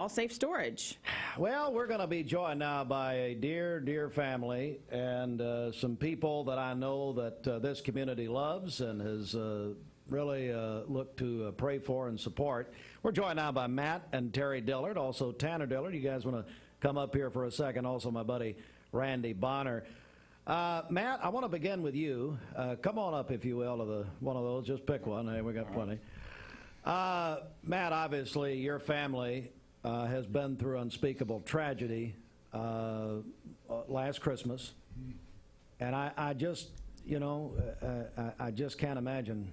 all safe storage. Well, we're going to be joined now by a dear family and some people that I know that this community loves and has really looked to pray for and support. We're joined now by Matt and Terry Dillard, also Tanner Dillard. You guys want to come up here for a second? Also my buddy Randy Bonner. Matt, I want to begin with you. Come on up, if you will, to one of those. Just pick one. Hey, we got plenty. Matt, obviously, your family has been through unspeakable tragedy last Christmas, and I just, I just can't imagine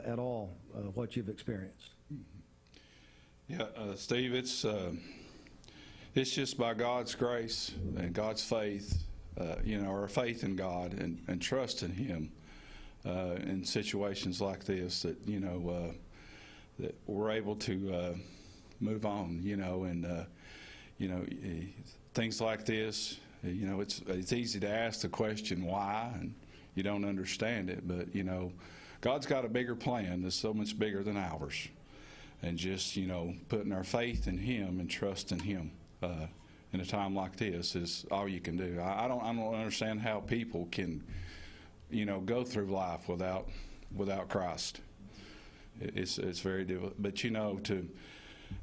at all what you've experienced. Yeah, Steve, it's just by God's grace and God's faith, our faith in God and trust in Him in situations like this that, that we're able to move on, and, things like this, it's easy to ask the question why, and you don't understand it, but, God's got a bigger plan that's so much bigger than ours. And just, putting our faith in Him and trust in Him in a time like this is all you can do. I don't understand how people can, go through life without Christ. It's very difficult. But,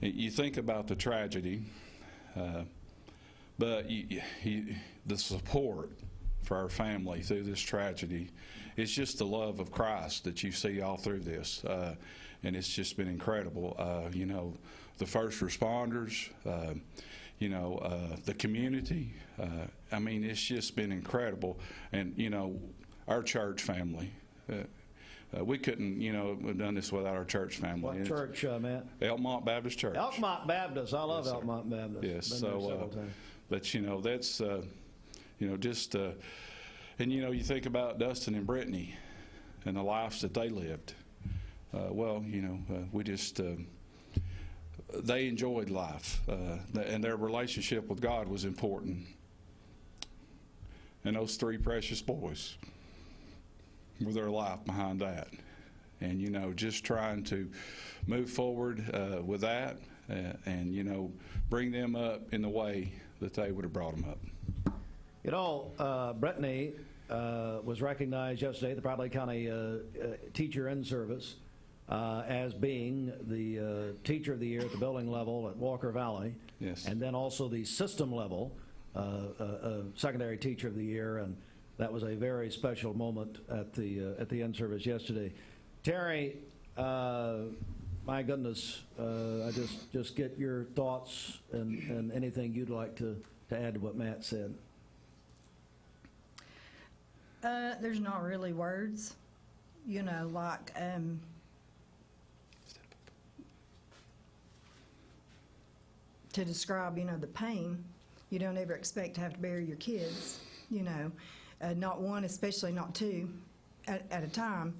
you think about the tragedy, but the support for our family through this tragedy, it's just the love of Christ that you see all through this. And it's just been incredible. The first responders, the community. It's just been incredible. And, our church family. We couldn't, have done this without our church family. What church, Matt? Elkmont Baptist Church. Elkmont Baptist. I love Elkmont Baptist. Yes. Been so, there several times. But that's, just, and you think about Dustin and Brittany and the lives that they lived. We just, they enjoyed life, and their relationship with God was important. And those three precious boys with their life behind that. And, just trying to move forward with that and, bring them up in the way that they would have brought them up. Brittany was recognized yesterday at the Proutley County Teacher in Service as being the Teacher of the Year at the building level at Walker Valley. Yes. And then also the system level Secondary Teacher of the Year, and that was a very special moment at the in service yesterday. Terry, my goodness, I just get your thoughts and anything you'd like to add to what Matt said. There's not really words, to describe, the pain. You don't ever expect to have to bury your kids, not one, especially not two at a time.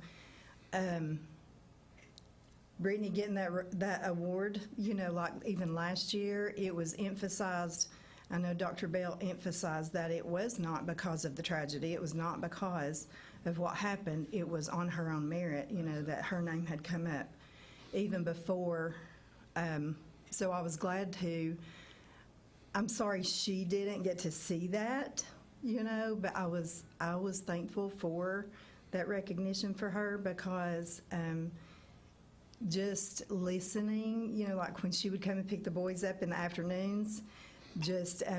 Brittany getting that award, even last year, it was emphasized. I know Dr. Bell emphasized that it was not because of the tragedy. It was not because of what happened. It was on her own merit, that her name had come up even before. So I was glad to. I'm sorry she didn't get to see that, but I was thankful for that recognition for her because just listening, like when she would come and pick the boys up in the afternoons,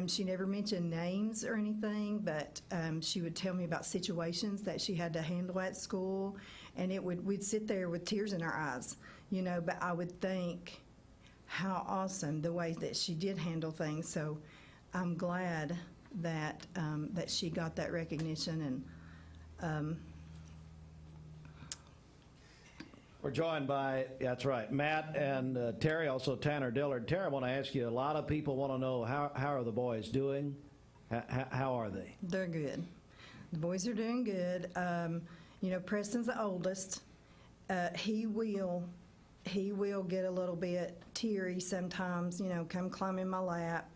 she never mentioned names or anything, but she would tell me about situations that she had to handle at school, and we'd sit there with tears in our eyes, but I would think how awesome the way that she did handle things. So I'm glad that that she got that recognition. And we're joined by, that's right, Matt and Terry, also Tanner Dillard. Terry, I want to ask you, a lot of people want to know how are the boys doing? How are they? They're good. The boys are doing good. Preston's the oldest. He will get a little bit teary sometimes, come climb in my lap.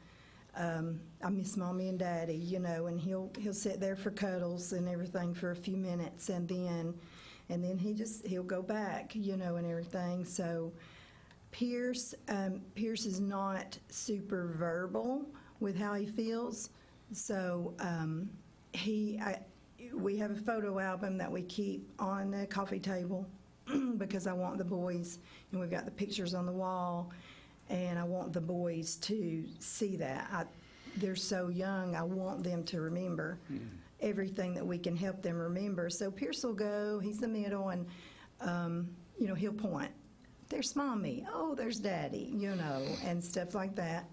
I miss Mommy and Daddy, and he'll sit there for cuddles and everything for a few minutes, and then he'll go back, and everything. So Pierce is not super verbal with how he feels, so we have a photo album that we keep on the coffee table because I want the boys, and we've got the pictures on the wall, and I want the boys to see that. They're so young, I want them to remember everything that we can help them remember. So Pierce will go, he's the middle, and he'll point. There's Mommy, oh, there's Daddy, and stuff like that.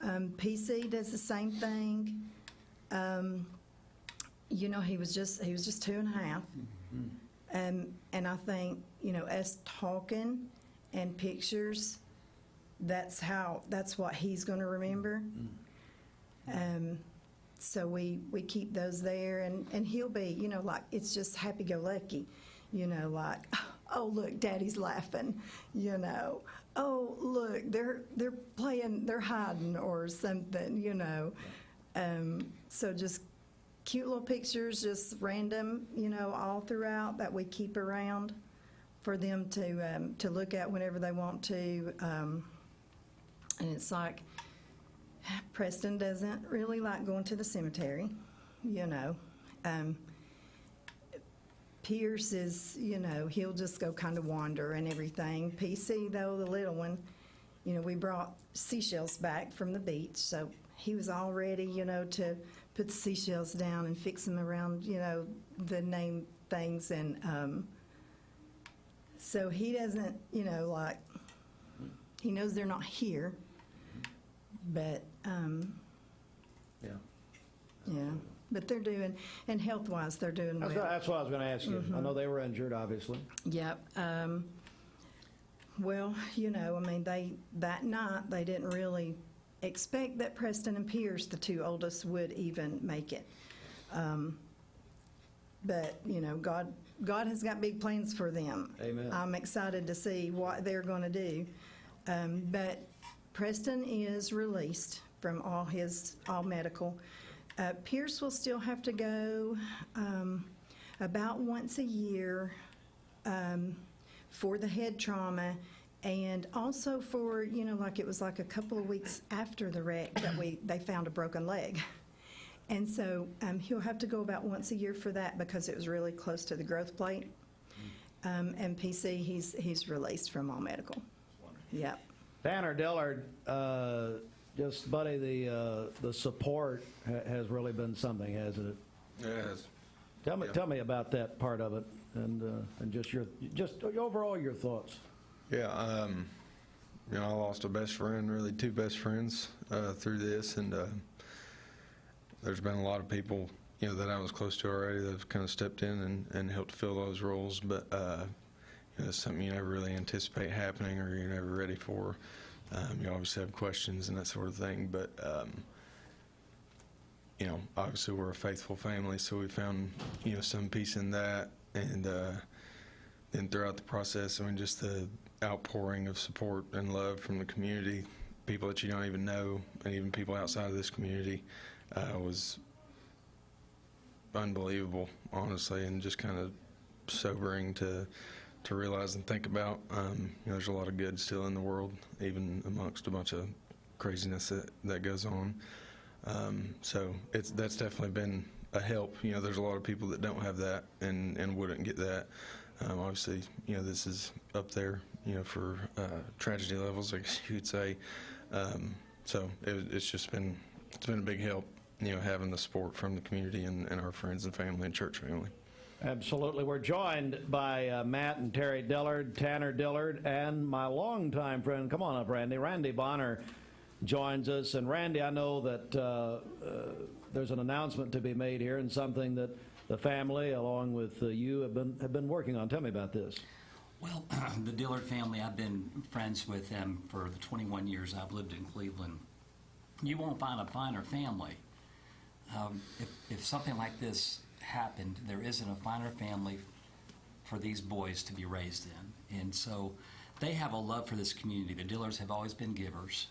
PC does the same thing. He was just 2.5. And I think, us talking and pictures, that's what he's going to remember. So we keep those there, and he'll be, like, it's just happy-go-lucky, like, oh, look, Daddy's laughing, oh, look, they're playing, they're hiding or something, So just cute little pictures, just random, all throughout that we keep around for them to look at whenever they want to. And it's like, Preston doesn't really like going to the cemetery, Pierce is, he'll just go kind of wander and everything. PC, though, the little one, we brought seashells back from the beach, so he was all ready, to put the seashells down and fix them around, the name things. And so he doesn't, like, he knows they're not here, but, yeah. But they're doing, and health-wise, they're doing well. That's what I was going to ask you. I know they were injured, obviously. Yep. Well, that night, they didn't really expect that Preston and Pierce, the two oldest, would even make it. But, God has got big plans for them. Amen. I'm excited to see what they're going to do. But Preston is released from all medical. Pierce will still have to go about once a year for the head trauma, and also for, like it was like a couple of weeks after the wreck that they found a broken leg. And so he'll have to go about once a year for that because it was really close to the growth plate. And PC, he's released from all medical. Yep. Tanner Dillard, just, buddy, the support has really been something, hasn't it? Yes. Tell me about that part of it, and just overall your thoughts. Yeah. I lost a best friend, really two best friends through this, and there's been a lot of people that I was close to already that have kind of stepped in and helped fill those roles, but it's something you never really anticipate happening or you're never ready for. You obviously have questions and that sort of thing, but obviously we're a faithful family, so we found some peace in that, and then throughout the process, just the outpouring of support and love from the community, people that you don't even know, and even people outside of this community, was unbelievable, honestly, and just kind of sobering to realize and think about. There's a lot of good still in the world, even amongst a bunch of craziness that goes on. So that's definitely been a help. There's a lot of people that don't have that and wouldn't get that. Obviously, this is up there, for tragedy levels, I guess you could say. So it's been a big help, having the support from the community and our friends and family and church family. Absolutely. We're joined by Matt and Terry Dillard, Tanner Dillard, and my longtime friend, come on up, Randy. Randy Bonner joins us. And Randy, I know that there's an announcement to be made here, and something that the family, along with you, have been working on. Tell me about this. Well, the Dillard family, I've been friends with them for the 21 years I've lived in Cleveland. You won't find a finer family. If something like this happened, there isn't a finer family for these boys to be raised in. And so they have a love for this community. The Dillards have always been givers.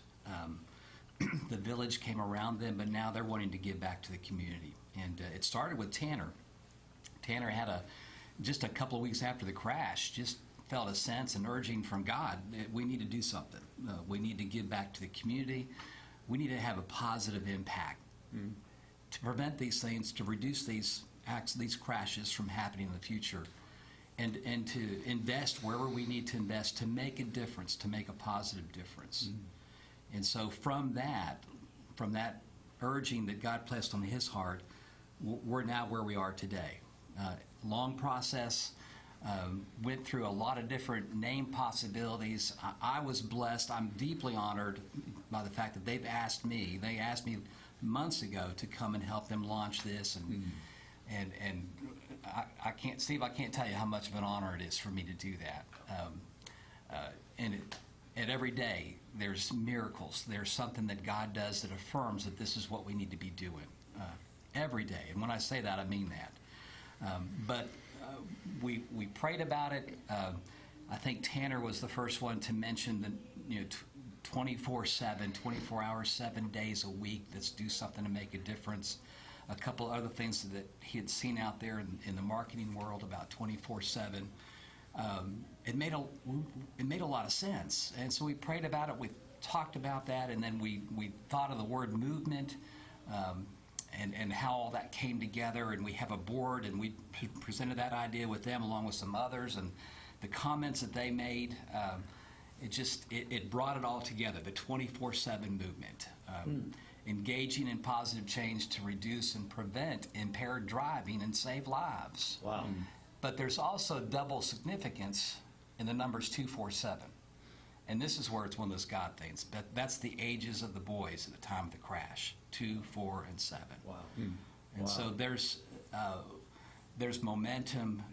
The village came around them, but now they're wanting to give back to the community. And it started with Tanner. Tanner had just a couple of weeks after the crash, just felt a sense, an urging from God, that we need to do something. We need to give back to the community. We need to have a positive impact to prevent these things, to reduce these acts, these crashes from happening in the future, and to invest wherever we need to invest to make a difference, to make a positive difference. And so from that urging that God placed on his heart, we're now where we are today. Long process, went through a lot of different name possibilities. I was blessed. I'm deeply honored by the fact that they asked me months ago to come and help them launch this, and I can't, Steve, I can't tell you how much of an honor it is for me to do that. And every day there's miracles. There's something that God does that affirms that this is what we need to be doing every day. And when I say that, I mean that. But we prayed about it. I think Tanner was the first one to mention that 24/7, 24 hours, 7 days a week. Let's do something to make a difference. A couple other things that he had seen out there in the marketing world about 24/7. It made a lot of sense, and so we prayed about it. We talked about that, and then we thought of the word movement. And how all that came together, and we have a board, and we presented that idea with them along with some others, and the comments that they made, it brought it all together, the 24/7 movement, engaging in positive change to reduce and prevent impaired driving and save lives. Wow. But there's also double significance in the numbers 247. And this is where it's one of those God things. But that's the ages of the boys at the time of the crash, 2, 4, and 7. Wow. And so there's momentum.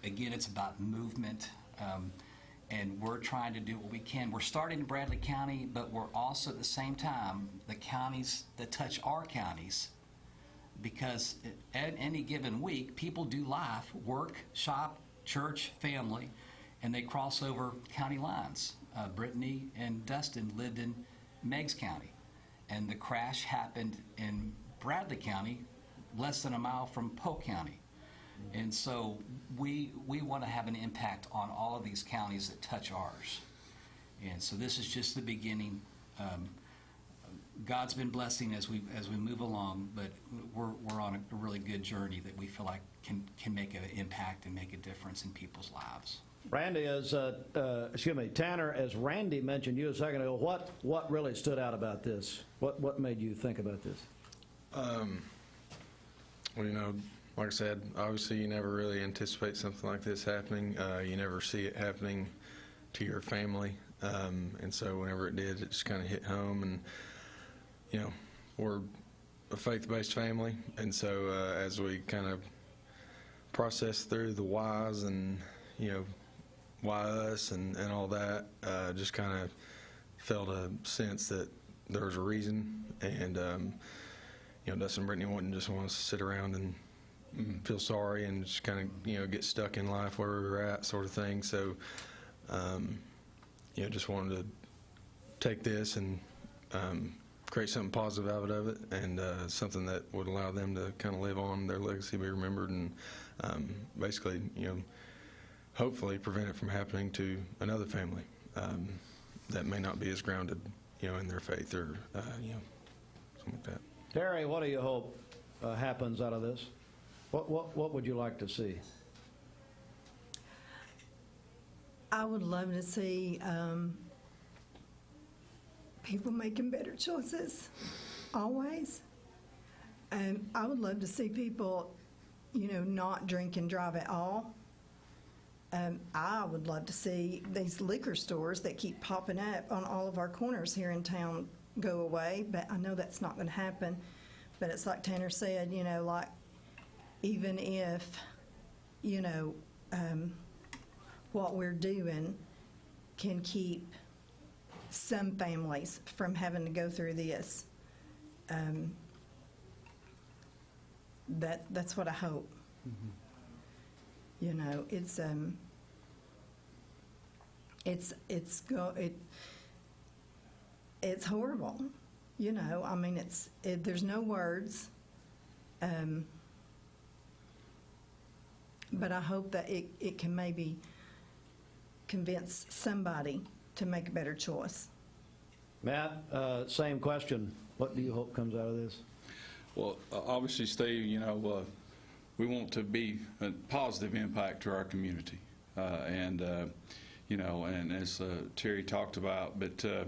Again, it's about movement. And we're trying to do what we can. We're starting in Bradley County, but we're also at the same time, the counties that touch our counties, because at any given week, people do life, work, shop, church, family, and they cross over county lines. Brittany and Dustin lived in Meigs County, and the crash happened in Bradley County, less than a mile from Polk County. And so we want to have an impact on all of these counties that touch ours. And so this is just the beginning. God's been blessing as we move along, but we're on a really good journey that we feel like can make an impact and make a difference in people's lives. Randy, Tanner, as Randy mentioned you a second ago, what really stood out about this? What made you think about this? Well, like I said, obviously you never really anticipate something like this happening. You never see it happening to your family. And so whenever it did, it just kind of hit home. And, we're a faith-based family. And so as we kind of process through the whys and, why us and all that, just kind of felt a sense that there was a reason. And, Dustin and Brittany wouldn't just want us to sit around and feel sorry and just kind of, get stuck in life where we were at, sort of thing. So, just wanted to take this and create something positive out of it, and something that would allow them to kind of live on, their legacy be remembered, and basically, hopefully prevent it from happening to another family that may not be as grounded, in their faith or, something like that. Terry, what do you hope happens out of this? What would you like to see? I would love to see people making better choices, always. And I would love to see people, not drink and drive at all. I would love to see these liquor stores that keep popping up on all of our corners here in town go away, but I know that's not going to happen. But it's like Tanner said, like even if, what we're doing can keep some families from having to go through this, that's what I hope. It's horrible. There's no words. But I hope that it can maybe convince somebody to make a better choice. Matt, same question. What do you hope comes out of this? Well, obviously, Steve, we want to be a positive impact to our community. And as Terry talked about, but, to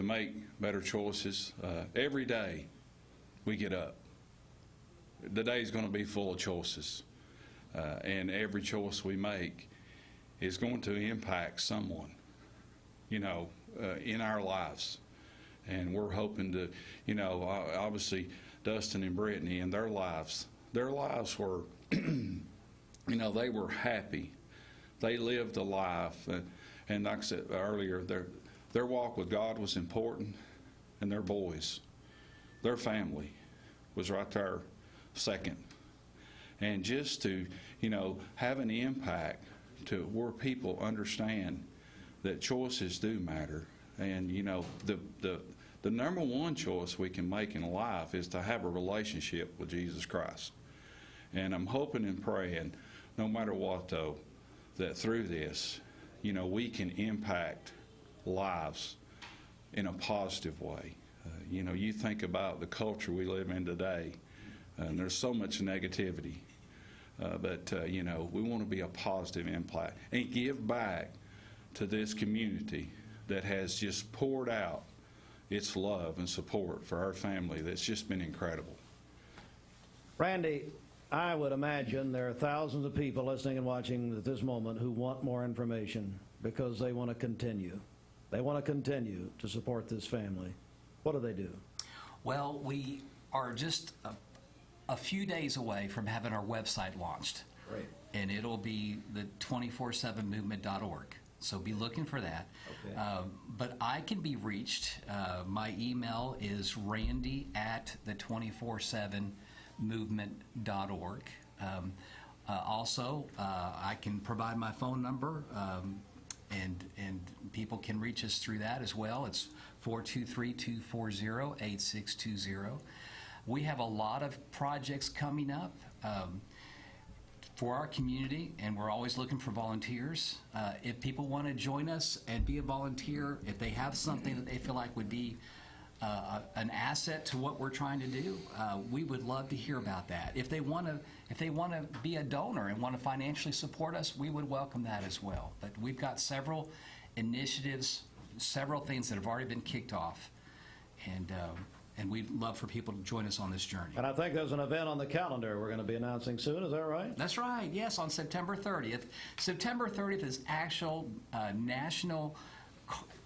make better choices, every day we get up. The day's going to be full of choices. And every choice we make is going to impact someone, in our lives. And we're hoping to, obviously, Dustin and Brittany and their lives were, they were happy. They lived a life. And like I said earlier, their walk with God was important, and their boys, their family was right there second. And just to, have an impact to where people understand that choices do matter. And, the number one choice we can make in life is to have a relationship with Jesus Christ. And I'm hoping and praying, no matter what, though, that through this, we can impact lives in a positive way. You think about the culture we live in today, and there's so much negativity. But we want to be a positive impact and give back to this community that has just poured out its love and support for our family. That's just been incredible. Randy, I would imagine there are thousands of people listening and watching at this moment who want more information because they want to continue. They want to continue to support this family. What do they do? Well, we are just a few days away from having our website launched. Great. And it'll be the 247movement.org. So be looking for that. Okay. But I can be reached. My email is randy@the247movement.org. Also, I can provide my phone number, and people can reach us through that as well. It's 423-240-8620. We have a lot of projects coming up for our community, and we're always looking for volunteers. If people want to join us and be a volunteer, if they have something that they feel like would be an asset to what we're trying to do, we would love to hear about that. If they want to be a donor and want to financially support us, we would welcome that as well. But we've got several initiatives, several things that have already been kicked off, and we'd love for people to join us on this journey. And I think there's an event on the calendar we're going to be announcing soon. Is that right? That's right. Yes, on September 30th. September 30th is actual National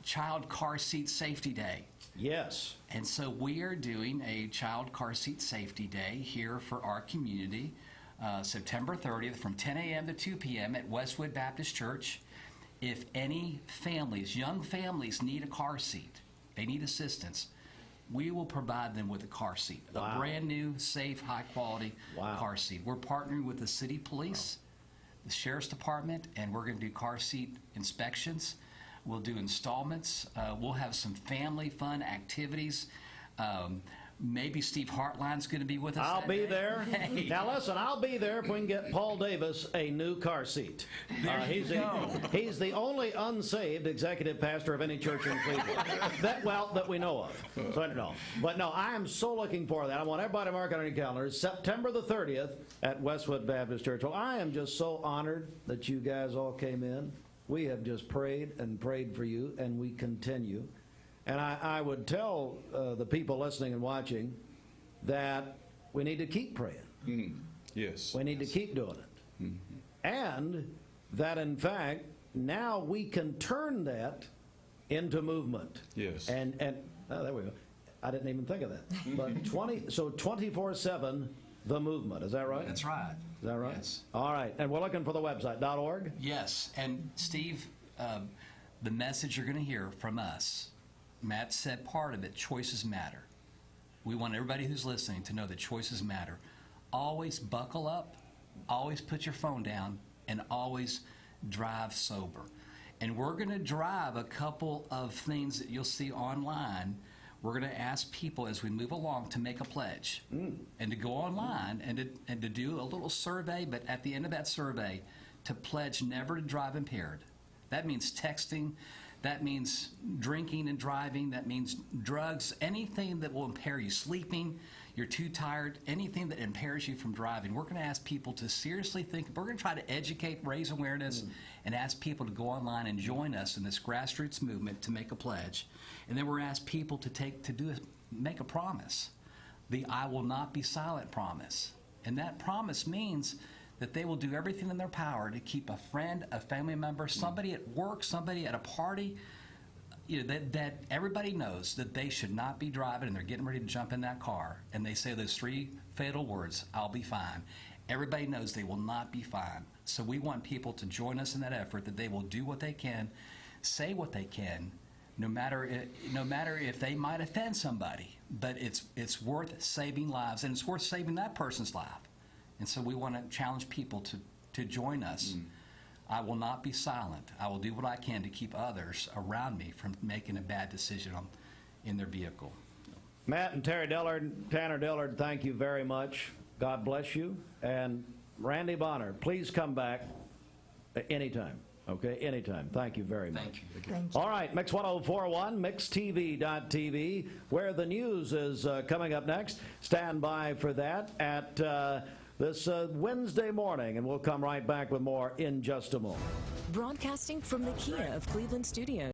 Child Car Seat Safety Day. Yes. And so we are doing a Child Car Seat Safety Day here for our community, September 30th from 10 a.m. to 2 p.m. at Westwood Baptist Church. If any families, young families, need a car seat, they need assistance, we will provide them with a car seat, Wow. a brand new, safe, high-quality Wow. car seat. We're partnering with the city police, the sheriff's department, and we're going to do car seat inspections. We'll do installments. We'll have some family fun activities. Maybe Steve Hartline's going to be with us. I'll that be day. there. Hey. Now listen, I'll be there if we can get Paul Davis a new car seat. There you go. He's the only unsaved executive pastor of any church in Cleveland that we know of. So I don't know. But no, I am so looking forward to that. I want everybody to mark it on your calendars. September the 30th at Westwood Baptist Church. Well, I am just so honored that you guys all came in. We have just prayed and prayed for you, and we continue. And I would tell the people listening and watching that we need to keep praying. Yes. We need to keep doing it. And that, in fact, now we can turn that into movement. Yes. And oh, there we go. I didn't even think of that. But 24/7, the movement. Is that right? That's right. Is that right? Yes. All right. And we're looking for the website, .org. Yes. And Steve, the message you're going to hear from us, Matt said part of it, choices matter. We want everybody who's listening to know that choices matter. Always buckle up, always put your phone down, and always drive sober. And we're going to drive a couple of things that you'll see online. We're going to ask people as we move along to make a pledge and to go online and to do a little survey, but at the end of that survey, to pledge never to drive impaired, That means texting. That means drinking and driving. That means drugs. Anything that will impair you. Sleeping, you're too tired, anything that impairs you from driving. We're going to ask people to seriously think. We're going to try to educate, raise awareness, and ask people to go online and join us in this grassroots movement to make a pledge. And then we're going to ask people to make a promise. The I will not be silent promise. And that promise means that they will do everything in their power to keep a friend, a family member, somebody at work, somebody at a party, that everybody knows that they should not be driving and they're getting ready to jump in that car and they say those 3 fatal words, I'll be fine. Everybody knows they will not be fine. So we want people to join us in that effort, that they will do what they can, say what they can, no matter if they might offend somebody, but it's worth saving lives, and it's worth saving that person's life. And so we want to challenge people to join us. I will not be silent. I will do what I can to keep others around me from making a bad decision in their vehicle. Matt and Tanner Dillard, thank you very much. God bless you. And Randy Bonner, please come back anytime. Okay, anytime. Thank you very much. Thank you. Thank you. All right, Mix 1041, MixTV.tv, where the news is coming up next. Stand by for that at this Wednesday morning, and we'll come right back with more in just a moment. Broadcasting from the Kia of Cleveland studios.